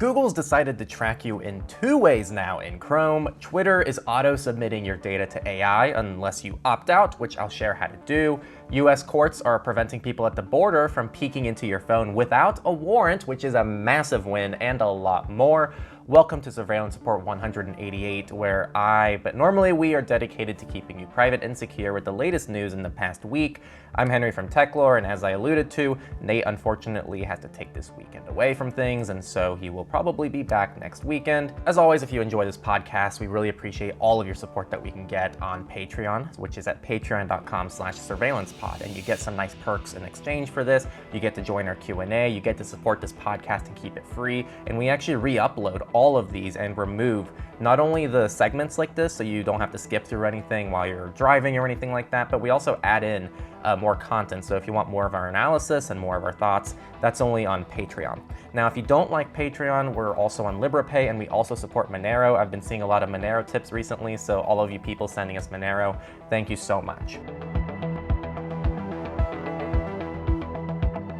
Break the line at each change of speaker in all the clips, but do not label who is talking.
Google's decided to track you in two ways now in Chrome. Twitter is auto-submitting your data to AI unless you opt out, which I'll share how to do. US courts are preventing people at the border from peeking into your phone without a warrant, which is a massive win, and a lot more. Welcome to Surveillance Report 188, where but normally we are dedicated to keeping you private and secure with the latest news in the past week. I'm Henry from Techlore, and as I alluded to, Nate unfortunately had to take this weekend away from things, and so he will probably be back next weekend. As always, if you enjoy this podcast, we really appreciate all of your support that we can get on Patreon, which is at patreon.com/surveillancepod, and you get some nice perks in exchange for this. You get to join our Q&A, you get to support this podcast and keep it free, and we actually re-upload all of these and remove not only the segments like this, so you don't have to skip through anything while you're driving or anything like that, but we also add in more content. So if you want more of our analysis and more of our thoughts, that's only on Patreon. Now, if you don't like Patreon, we're also on LibrePay, and we also support Monero. I've been seeing a lot of Monero tips recently, so all of you people sending us Monero, thank you so much.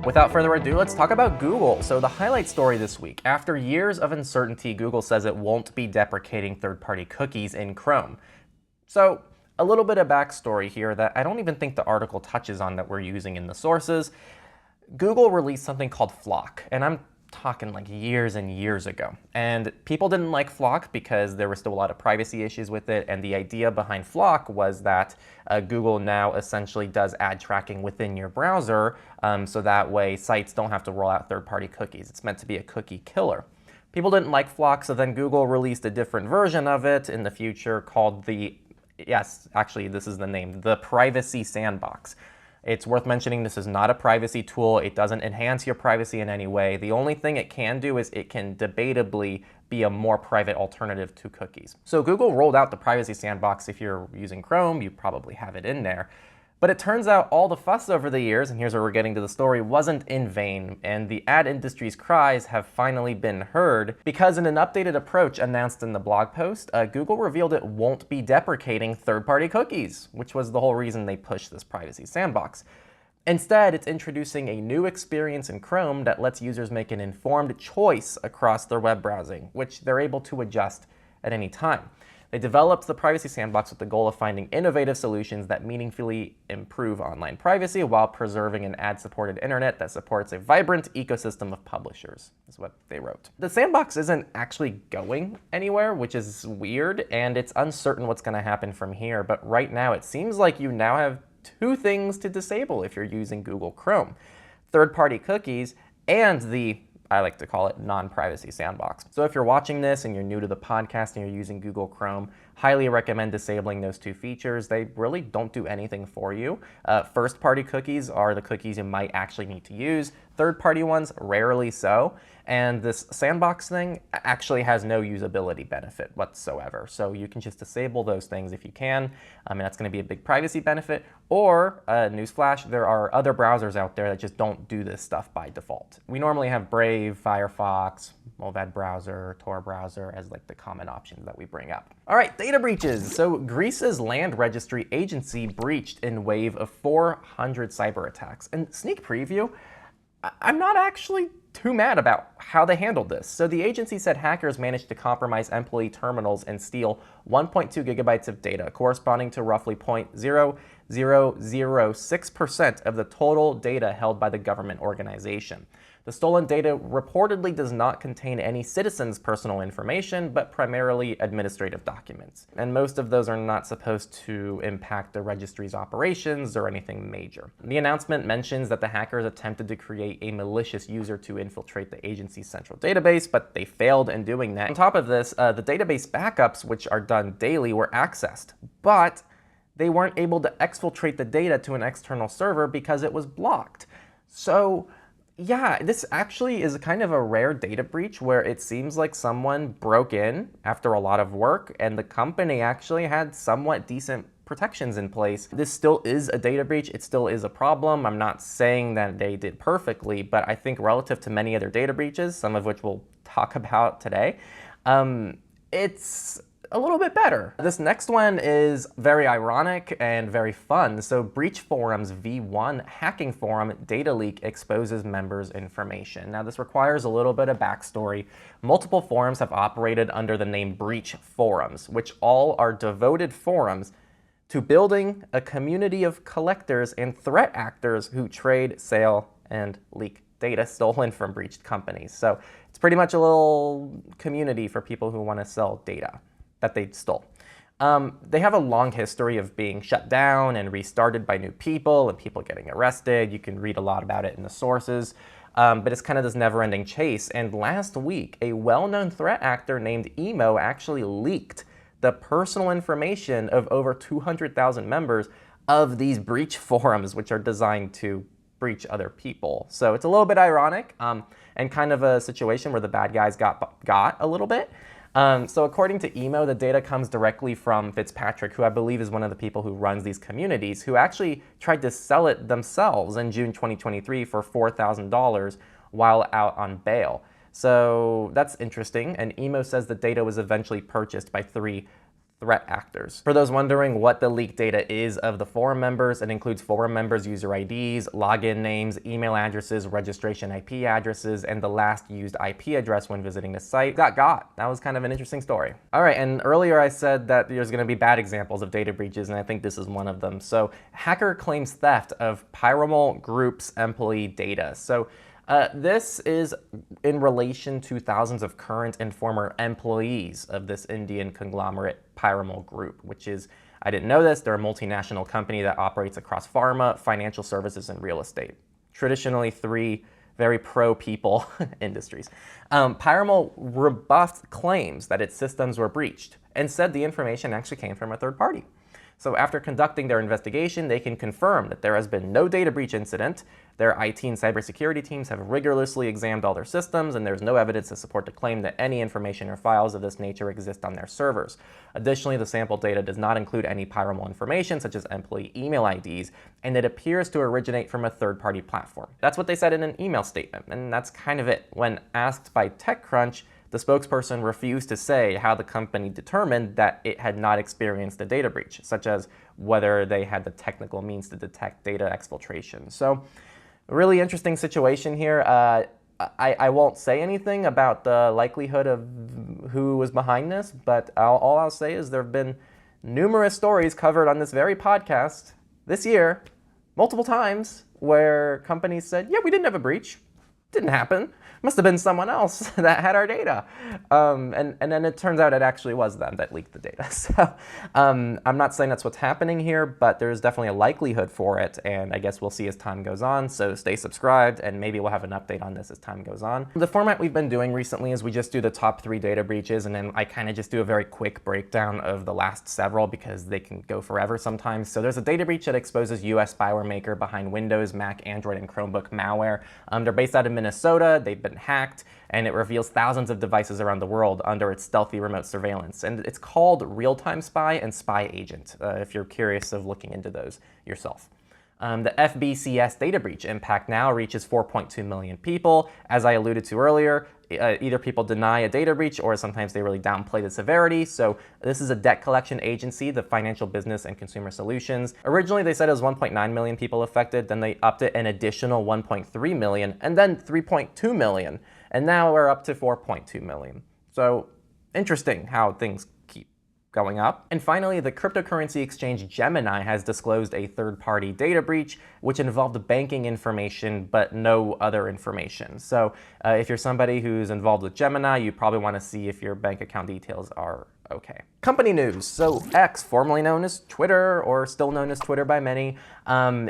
Without further ado, let's talk about Google. So the highlight story this week: after years of uncertainty, Google says it won't be deprecating third-party cookies in Chrome. So a little bit of backstory here that I don't even think the article touches on that we're using in the sources. Google released something called FLoC, and I'm talking like years and years ago. And people didn't like FLoC because there were still a lot of privacy issues with it. And the idea behind FLoC was that Google now essentially does ad tracking within your browser, so that way sites don't have to roll out third-party cookies. It's meant to be a cookie killer. People didn't like FLoC, so then Google released a different version of it in the future called yes, actually this is the name, the Privacy Sandbox. It's worth mentioning this is not a privacy tool. It doesn't enhance your privacy in any way. The only thing it can do is it can debatably be a more private alternative to cookies. So Google rolled out the Privacy Sandbox. If you're using Chrome, you probably have it in there. But it turns out all the fuss over the years, and here's where we're getting to the story, wasn't in vain, and the ad industry's cries have finally been heard, because in an updated approach announced in the blog post, Google revealed it won't be deprecating third-party cookies, which was the whole reason they pushed this Privacy Sandbox. Instead, it's introducing a new experience in Chrome that lets users make an informed choice across their web browsing, which they're able to adjust at any time. They developed the Privacy Sandbox with the goal of finding innovative solutions that meaningfully improve online privacy while preserving an ad-supported internet that supports a vibrant ecosystem of publishers, is what they wrote. The sandbox isn't actually going anywhere, which is weird, and it's uncertain what's going to happen from here, but right now it seems like you now have two things to disable if you're using Google Chrome: third-party cookies and I like to call it non-privacy sandbox. So if you're watching this and you're new to the podcast and you're using Google Chrome, highly recommend disabling those two features. They really don't do anything for you. First-party cookies are the cookies you might actually need to use. Third-party ones, rarely so. And this sandbox thing actually has no usability benefit whatsoever. So you can just disable those things if you can, and that's going to be a big privacy benefit. Or, newsflash, there are other browsers out there that just don't do this stuff by default. We normally have Brave, Firefox, Movad browser, Tor browser as like the common options that we bring up. All right, data breaches. So Greece's land registry agency breached in wave of 400 cyber attacks. And sneak preview, I'm not actually too mad about how they handled this. So the agency said hackers managed to compromise employee terminals and steal 1.2 gigabytes of data, corresponding to roughly 0.0006% of the total data held by the government organization. The stolen data reportedly does not contain any citizens' personal information, but primarily administrative documents. And most of those are not supposed to impact the registry's operations or anything major. The announcement mentions that the hackers attempted to create a malicious user to infiltrate the agency's central database, but they failed in doing that. On top of this, the database backups, which are done daily, were accessed, but they weren't able to exfiltrate the data to an external server because it was blocked. So yeah, this actually is kind of a rare data breach where it seems like someone broke in after a lot of work and the company actually had somewhat decent protections in place. This still is a data breach. It still is a problem. I'm not saying that they did perfectly, but I think relative to many other data breaches, some of which we'll talk about today, it's a little bit better. This next one is very ironic and very fun. So Breach Forum's V1 hacking forum data leak exposes members' information. Now this requires a little bit of backstory. Multiple forums have operated under the name Breach Forums, which all are devoted forums to building a community of collectors and threat actors who trade, sell, and leak data stolen from breached companies. So it's pretty much a little community for people who want to sell data that they stole. They have a long history of being shut down and restarted by new people and people getting arrested. You can read a lot about it in the sources, but it's kind of this never-ending chase. And last week, a well-known threat actor named Emo actually leaked the personal information of over 200,000 members of these breach forums, which are designed to breach other people. So it's a little bit ironic and kind of a situation where the bad guys got a little bit. So according to Emo, the data comes directly from Fitzpatrick, who I believe is one of the people who runs these communities, who actually tried to sell it themselves in June 2023 for $4,000 while out on bail. So that's interesting, and Emo says the data was eventually purchased by 3 threat actors. For those wondering what the leaked data is of the forum members, it includes forum members' user IDs, login names, email addresses, registration IP addresses, and the last used IP address when visiting the site. Got. That was kind of an interesting story. All right, and earlier I said that there's going to be bad examples of data breaches, and I think this is one of them. So, hacker claims theft of Pyramal Group's employee data. So, this is in relation to thousands of current and former employees of this Indian conglomerate Pyramal Group, which is, I didn't know this, they're a multinational company that operates across pharma, financial services, and real estate. Traditionally 3 very pro-people industries. Pyramal rebuffed claims that its systems were breached and said the information actually came from a third party. So after conducting their investigation, they can confirm that there has been no data breach incident. Their IT and cybersecurity teams have rigorously examined all their systems, and there's no evidence to support the claim that any information or files of this nature exist on their servers. Additionally, the sample data does not include any Pyramal information, such as employee email IDs, and it appears to originate from a third-party platform. That's what they said in an email statement, and that's kind of it. When asked by TechCrunch, the spokesperson refused to say how the company determined that it had not experienced a data breach, such as whether they had the technical means to detect data exfiltration. So, a really interesting situation here. I won't say anything about the likelihood of who was behind this, but all I'll say is there have been numerous stories covered on this very podcast this year, multiple times, where companies said, yeah, we didn't have a breach. Didn't happen. Must have been someone else that had our data. And then it turns out it actually was them that leaked the data. So I'm not saying that's what's happening here, but there's definitely a likelihood for it. And I guess we'll see as time goes on. So stay subscribed, and maybe we'll have an update on this as time goes on. The format we've been doing recently is we just do the top 3 data breaches, and then I kind of just do a very quick breakdown of the last several because they can go forever sometimes. So there's a data breach that exposes US spyware maker behind Windows, Mac, Android, and Chromebook malware. They're based out of Minnesota. They've been hacked, and it reveals thousands of devices around the world under its stealthy remote surveillance. And it's called Real-Time Spy and Spy Agent, if you're curious of looking into those yourself. The FBCS data breach impact now reaches 4.2 million people. As I alluded to earlier, either people deny a data breach or sometimes they really downplay the severity. So this is a debt collection agency, the Financial Business and Consumer Solutions. Originally, they said it was 1.9 million people affected. Then they upped it an additional 1.3 million and then 3.2 million. And now we're up to 4.2 million. So interesting how things keep going up. And finally, the cryptocurrency exchange Gemini has disclosed a third-party data breach, which involved banking information, but no other information. So if you're somebody who's involved with Gemini, you probably want to see if your bank account details are okay. Company news. So X, formerly known as Twitter, or still known as Twitter by many,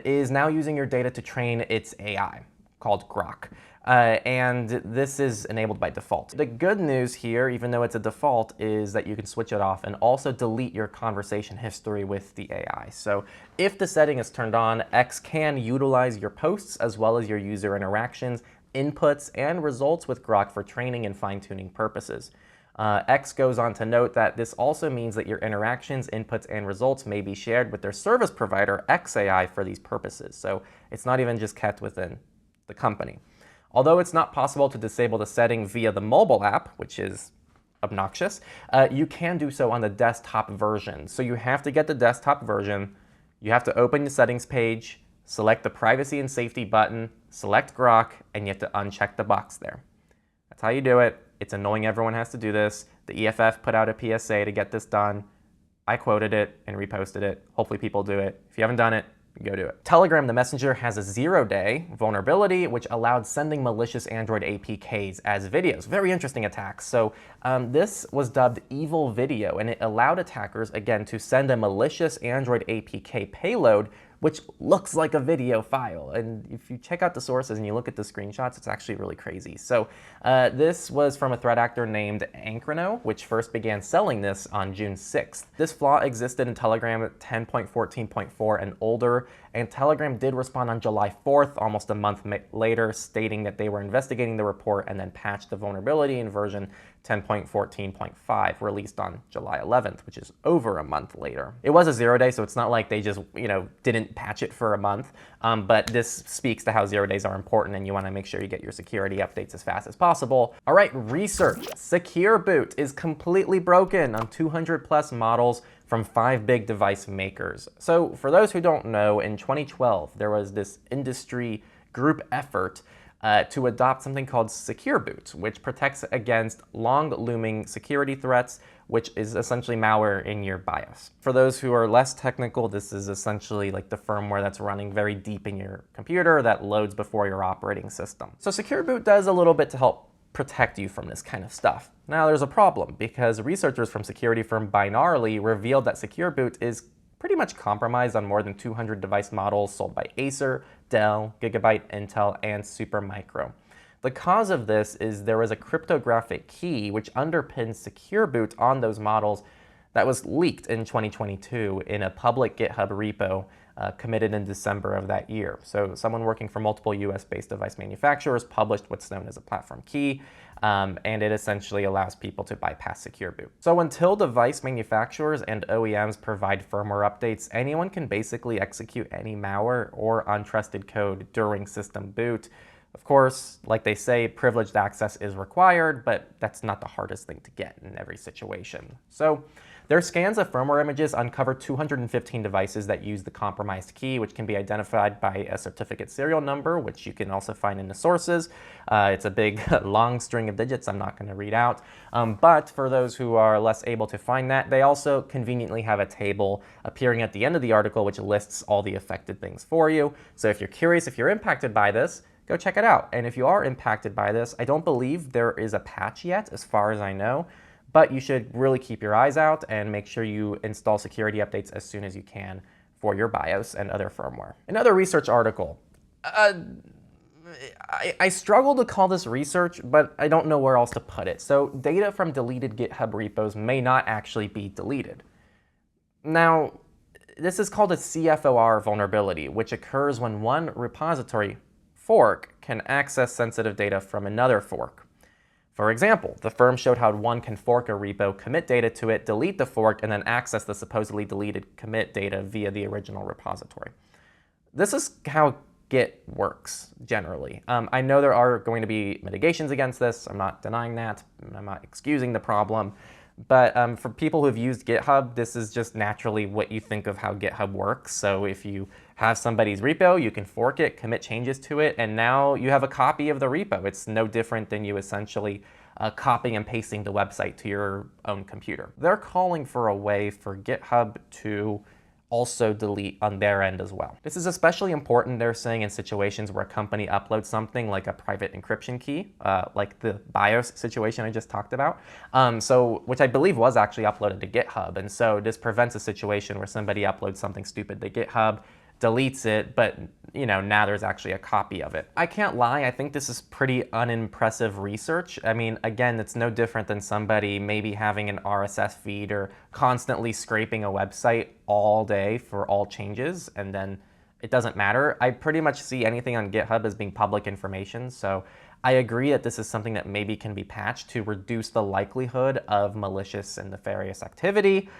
is now using your data to train its AI, called Grok. And this is enabled by default. The good news here, even though it's a default, is that you can switch it off and also delete your conversation history with the AI. So if the setting is turned on, X can utilize your posts as well as your user interactions, inputs, and results with Grok for training and fine-tuning purposes. X goes on to note that this also means that your interactions, inputs, and results may be shared with their service provider, XAI, for these purposes. So it's not even just kept within the company. Although it's not possible to disable the setting via the mobile app, which is obnoxious, you can do so on the desktop version. So you have to get the desktop version, you have to open the settings page, select the privacy and safety button, select Grok, and you have to uncheck the box there. That's how you do it. It's annoying everyone has to do this. The EFF put out a PSA to get this done. I quoted it and reposted it. Hopefully people do it. If you haven't done it, go do it. Telegram, the messenger, has a 0-day vulnerability which allowed sending malicious Android APKs as videos. Very interesting attacks. So this was dubbed Evil Video, and it allowed attackers, again, to send a malicious Android APK payload which looks like a video file. And if you check out the sources and you look at the screenshots, it's actually really crazy. So this was from a threat actor named Ankrano, which first began selling this on June 6th. This flaw existed in Telegram 10.14.4 and older, and Telegram did respond on July 4th, almost a month later, stating that they were investigating the report and then patched the vulnerability in version 10.14.5, released on July 11th, which is over a month later. It was a 0-day, so it's not like they just, didn't patch it for a month, but this speaks to how 0 days are important, and you want to make sure you get your security updates as fast as possible. All right, research. Secure Boot is completely broken on 200 plus models from 5 big device makers. So for those who don't know, in 2012, there was this industry group effort to adopt something called Secure Boot, which protects against long-looming security threats, which is essentially malware in your BIOS. For those who are less technical, this is essentially like the firmware that's running very deep in your computer that loads before your operating system. So Secure Boot does a little bit to help protect you from this kind of stuff. Now there's a problem, because researchers from security firm Binarly revealed that Secure Boot is pretty much compromised on more than 200 device models sold by Acer, Dell, Gigabyte, Intel, and Supermicro. The cause of this is there was a cryptographic key which underpins Secure Boot on those models that was leaked in 2022 in a public GitHub repo committed in December of that year. So someone working for multiple US-based device manufacturers published what's known as a platform key, and it essentially allows people to bypass Secure Boot. So until device manufacturers and OEMs provide firmware updates, anyone can basically execute any malware or untrusted code during system boot. Of course, like they say, privileged access is required, but that's not the hardest thing to get in every situation. So their scans of firmware images uncovered 215 devices that use the compromised key, which can be identified by a certificate serial number, which you can also find in the sources. It's a big, long string of digits I'm not going to read out. But for those who are less able to find that, they also conveniently have a table appearing at the end of the article, which lists all the affected things for you. So if you're curious if you're impacted by this, go check it out. And if you are impacted by this, I don't believe there is a patch yet, as far as I know. But you should really keep your eyes out and make sure you install security updates as soon as you can for your BIOS and other firmware. Another research article. I struggle to call this research, but I don't know where else to put it. So data from deleted GitHub repos may not actually be deleted. Now, this is called a CFOR vulnerability, which occurs when one repository fork can access sensitive data from another fork. For example, the firm showed how one can fork a repo, commit data to it, delete the fork, and then access the supposedly deleted commit data via the original repository. This is how Git works, generally. I know there are going to be mitigations against this. I'm not denying that. I'm not excusing the problem. But for people who've used GitHub, this is just naturally what you think of how GitHub works. So if you have somebody's repo, you can fork it, commit changes to it, and now you have a copy of the repo. It's no different than you essentially copying and pasting the website to your own computer. They're calling for a way for GitHub to also delete on their end as well. This is especially important, they're saying, in situations where a company uploads something like a private encryption key, like the BIOS situation I just talked about, which I believe was actually uploaded to GitHub. And so this prevents a situation where somebody uploads something stupid to GitHub, deletes it, but now there's actually a copy of it. I can't lie, I think this is pretty unimpressive research. I mean, again, it's no different than somebody maybe having an RSS feed or constantly scraping a website all day for all changes, and then it doesn't matter. I pretty much see anything on GitHub as being public information, so I agree that this is something that maybe can be patched to reduce the likelihood of malicious and nefarious activity.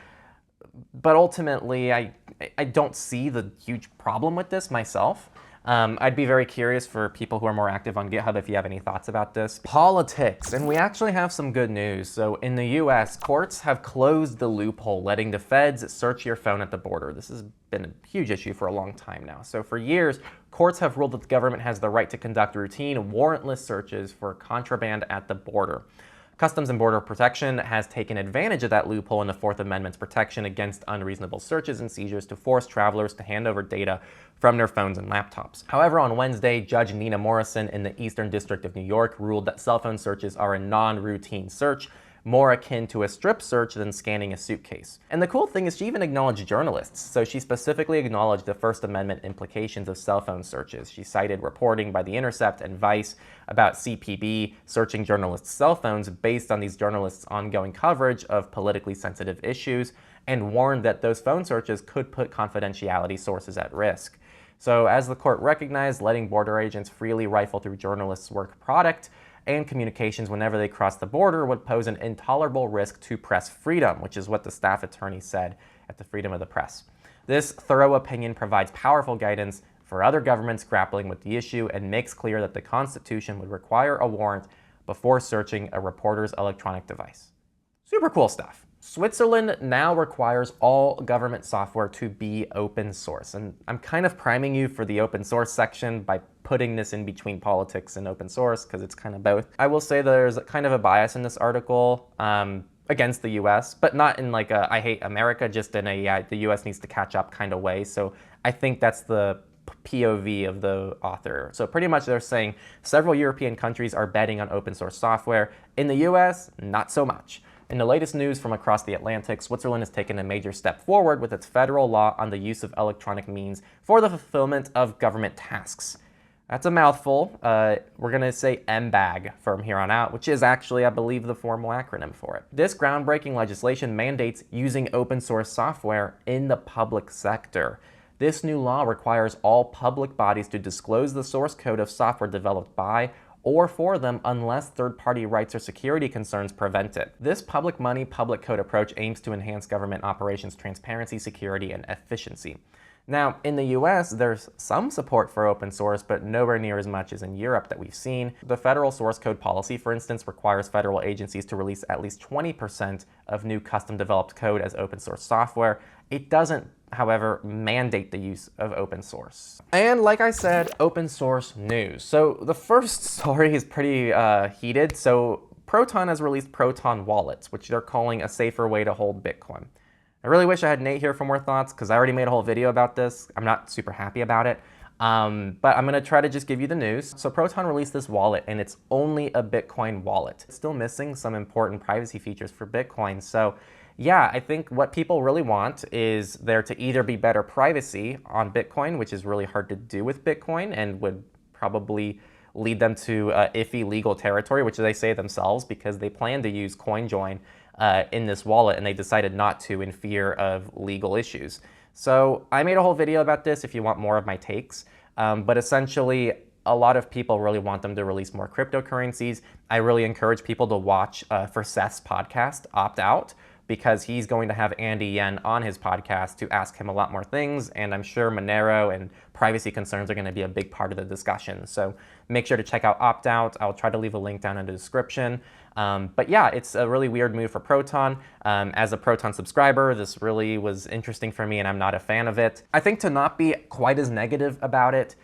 But ultimately, I don't see the huge problem with this myself. I'd be very curious for people who are more active on GitHub if you have any thoughts about this. Politics, and we actually have some good news. So in the US, courts have closed the loophole letting the feds search your phone at the border. This has been a huge issue for a long time now. So for years, courts have ruled that the government has the right to conduct routine, warrantless searches for contraband at the border. Customs and Border Protection has taken advantage of that loophole in the Fourth Amendment's protection against unreasonable searches and seizures to force travelers to hand over data from their phones and laptops. However, on Wednesday, Judge Nina Morrison in the Eastern District of New York ruled that cell phone searches are a non-routine search, more akin to a strip search than scanning a suitcase. And the cool thing is she even acknowledged journalists. So she specifically acknowledged the First Amendment implications of cell phone searches. She cited reporting by The Intercept and Vice about CPB searching journalists' cell phones based on these journalists' ongoing coverage of politically sensitive issues, and warned that those phone searches could put confidentiality sources at risk. So as the court recognized, letting border agents freely rifle through journalists' work product and communications whenever they cross the border would pose an intolerable risk to press freedom, which is what the staff attorney said at the Freedom of the Press. This thorough opinion provides powerful guidance for other governments grappling with the issue and makes clear that the Constitution would require a warrant before searching a reporter's electronic device. Super cool stuff. Switzerland now requires all government software to be open source. And I'm kind of priming you for the open source section by putting this in between politics and open source because it's kind of both. I will say there's kind of a bias in this article against the US, but not in like a I hate America, just in a the US needs to catch up kind of way. So I think that's the POV of the author. So pretty much they're saying several European countries are betting on open source software. In the US, not so much. In the latest news from across the Atlantic, Switzerland has taken a major step forward with its federal law on the use of electronic means for the fulfillment of government tasks. That's a mouthful. We're going to say MBAG from here on out, which is actually, I believe, the formal acronym for it. This groundbreaking legislation mandates using open source software in the public sector. This new law requires all public bodies to disclose the source code of software developed by or for them unless third-party rights or security concerns prevent it. This public money, public code approach aims to enhance government operations transparency, security, and efficiency. Now, in the US, there's some support for open source, but nowhere near as much as in Europe that we've seen. The federal source code policy, for instance, requires federal agencies to release at least 20% of new custom-developed code as open source software. It doesn't, however, mandate the use of open source. And like I said, open source news. So the first story is pretty heated. So Proton has released Proton wallets, which they're calling a safer way to hold Bitcoin. I really wish I had Nate here for more thoughts because I already made a whole video about this. I'm not super happy about it, but I'm going to try to just give you the news. So Proton released this wallet and it's only a Bitcoin wallet. It's still missing some important privacy features for Bitcoin. So yeah, I think what people really want is there to either be better privacy on Bitcoin, which is really hard to do with Bitcoin and would probably lead them to iffy legal territory, which they say themselves because they plan to use CoinJoin in this wallet and they decided not to in fear of legal issues. So I made a whole video about this if you want more of my takes, but essentially a lot of people really want them to release more cryptocurrencies. I really encourage people to watch for Seth's podcast, Opt Out, because he's going to have Andy Yen on his podcast to ask him a lot more things, and I'm sure Monero and privacy concerns are going to be a big part of the discussion. So make sure to check out Opt Out. I'll try to leave a link down in the description. But yeah, it's a really weird move for Proton. As a Proton subscriber, this really was interesting for me and I'm not a fan of it. I think to not be quite as negative about it,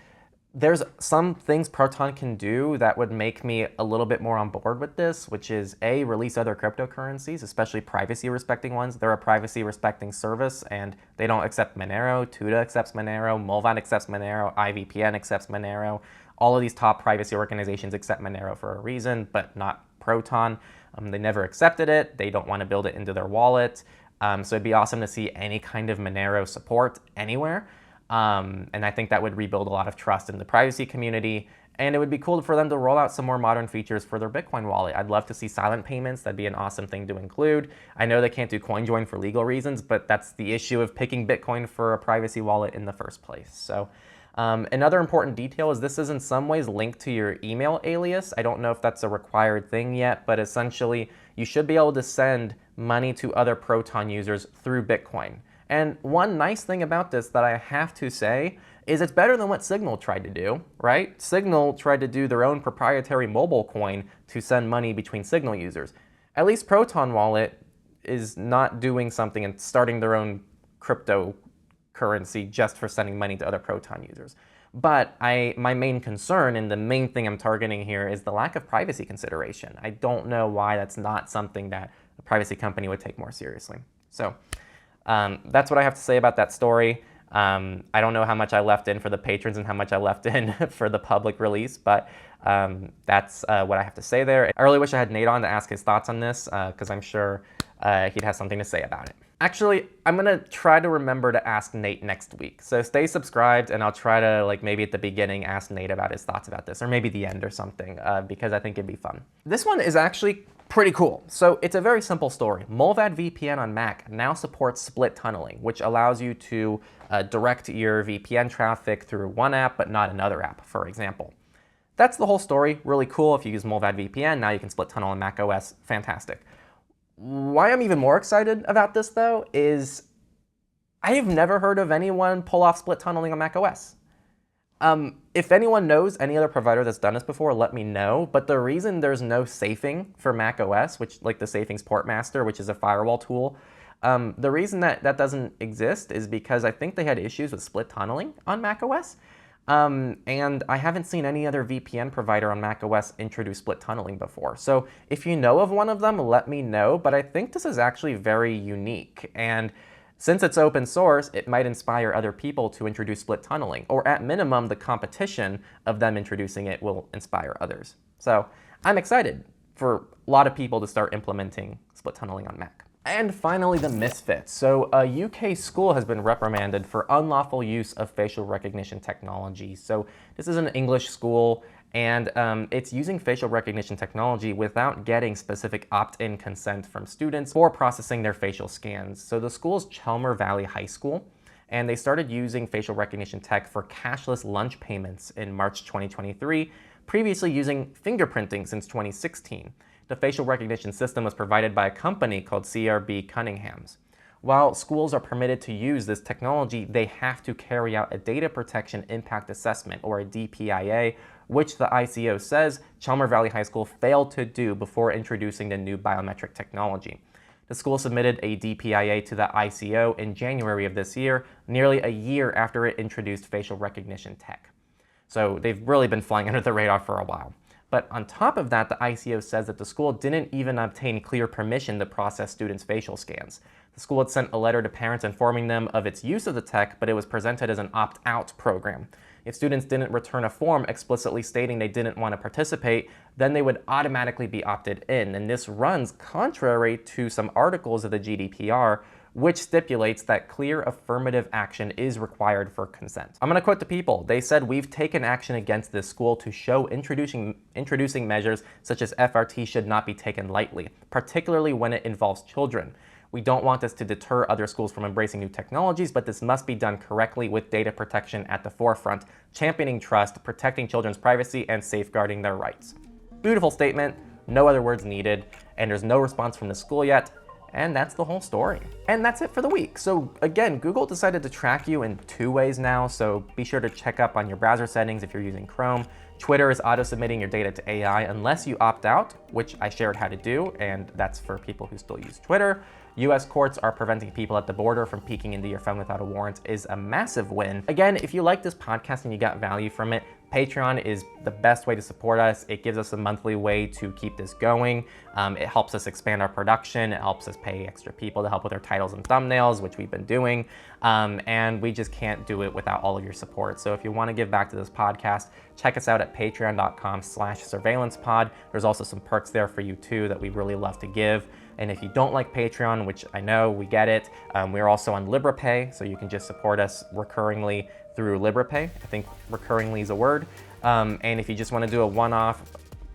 there's some things Proton can do that would make me a little bit more on board with this, which is A, release other cryptocurrencies, especially privacy-respecting ones. They're a privacy-respecting service, and they don't accept Monero. Tuda accepts Monero. Mulvan accepts Monero. IVPN accepts Monero. All of these top privacy organizations accept Monero for a reason, but not Proton. They never accepted it. They don't want to build it into their wallet. So it'd be awesome to see any kind of Monero support anywhere. And I think that would rebuild a lot of trust in the privacy community. And it would be cool for them to roll out some more modern features for their Bitcoin wallet. I'd love to see silent payments. That'd be an awesome thing to include. I know they can't do CoinJoin for legal reasons, but that's the issue of picking Bitcoin for a privacy wallet in the first place. So another important detail is this is in some ways linked to your email alias. I don't know if that's a required thing yet, but essentially you should be able to send money to other Proton users through Bitcoin. And one nice thing about this that I have to say is it's better than what Signal tried to do, right? Signal tried to do their own proprietary mobile coin to send money between Signal users. At least Proton Wallet is not doing something and starting their own cryptocurrency just for sending money to other Proton users. But my main concern, and the main thing I'm targeting here, is the lack of privacy consideration. I don't know why that's not something that a privacy company would take more seriously. So that's what I have to say about that story. I don't know how much I left in for the patrons and how much I left in for the public release, but that's what I have to say there. I really wish I had Nate on to ask his thoughts on this, because I'm sure he'd have something to say about it. Actually, I'm gonna try to remember to ask Nate next week. So stay subscribed, and I'll try to, like, maybe at the beginning ask Nate about his thoughts about this, or maybe the end or something, because I think it'd be fun. This one is actually pretty cool. So it's a very simple story. Mullvad VPN on Mac now supports split tunneling, which allows you to direct your VPN traffic through one app, but not another app, for example. That's the whole story. Really cool. If you use Mullvad VPN, now you can split tunnel on Mac OS. Fantastic. Why I'm even more excited about this, though, is I have never heard of anyone pull off split tunneling on Mac OS. If anyone knows any other provider that's done this before, let me know. But the reason there's no safing for Mac OS, which, like the Safing's Portmaster, which is a firewall tool, the reason that doesn't exist is because I think they had issues with split tunneling on Mac OS. And I haven't seen any other VPN provider on macOS introduce split tunneling before. So if you know of one of them, let me know, but I think this is actually very unique. And since it's open source, it might inspire other people to introduce split tunneling, or at minimum, the competition of them introducing it will inspire others. So I'm excited for a lot of people to start implementing split tunneling on Mac. And finally, the Misfits. So a UK school has been reprimanded for unlawful use of facial recognition technology. So this is an English school, and it's using facial recognition technology without getting specific opt-in consent from students for processing their facial scans. So the school is Chelmer Valley High School, and they started using facial recognition tech for cashless lunch payments in March 2023, previously using fingerprinting since 2016. The facial recognition system was provided by a company called CRB Cunningham's. While schools are permitted to use this technology, they have to carry out a data protection impact assessment, or a DPIA, which the ICO says Chelmer Valley High School failed to do before introducing the new biometric technology. The school submitted a DPIA to the ICO in January of this year, nearly a year after it introduced facial recognition tech. So they've really been flying under the radar for a while. But on top of that, the ICO says that the school didn't even obtain clear permission to process students' facial scans. The school had sent a letter to parents informing them of its use of the tech, but it was presented as an opt-out program. If students didn't return a form explicitly stating they didn't want to participate, then they would automatically be opted in. And this runs contrary to some articles of the GDPR, which stipulates that clear affirmative action is required for consent. I'm gonna quote the people. They said, "We've taken action against this school to show introducing measures such as FRT should not be taken lightly, particularly when it involves children. We don't want this to deter other schools from embracing new technologies, but this must be done correctly with data protection at the forefront, championing trust, protecting children's privacy, and safeguarding their rights." Beautiful statement, no other words needed, and there's no response from the school yet. And that's the whole story. And that's it for the week. So again, Google decided to track you in 2 ways now, so be sure to check up on your browser settings if you're using Chrome. Twitter is auto-submitting your data to AI unless you opt out, which I shared how to do, and that's for people who still use Twitter. US courts are preventing people at the border from peeking into your phone without a warrant is a massive win. Again, if you like this podcast and you got value from it, Patreon is the best way to support us. It gives us a monthly way to keep this going. It helps us expand our production. It helps us pay extra people to help with our titles and thumbnails, which we've been doing. And we just can't do it without all of your support. So if you want to give back to this podcast, check us out at patreon.com/surveillancepod. There's also some perks there for you too that we really love to give. And if you don't like Patreon, which I know we get it, we're also on LibraPay, so you can just support us recurringly through LibraPay. I think recurringly is a word. And if you just want to do a one-off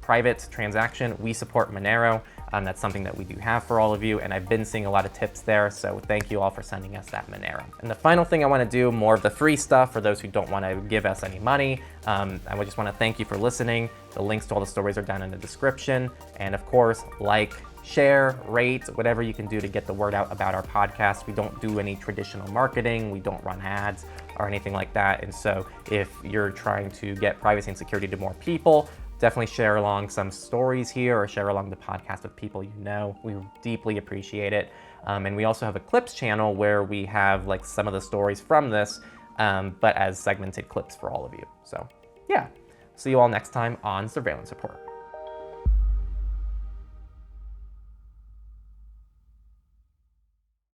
private transaction, we support Monero. That's something that we do have for all of you, and I've been seeing a lot of tips there, so thank you all for sending us that Monero. And the final thing I want to do, more of the free stuff for those who don't want to give us any money. I just want to thank you for listening. The links to all the stories are down in the description. And of course, like, share, rate, whatever you can do to get the word out about our podcast. We don't do any traditional marketing. We don't run ads or anything like that. And so if you're trying to get privacy and security to more people, definitely share along some stories here or share along the podcast with people you know. We deeply appreciate it. And we also have a clips channel where we have like some of the stories from this, but as segmented clips for all of you. So yeah, see you all next time on Surveillance Report.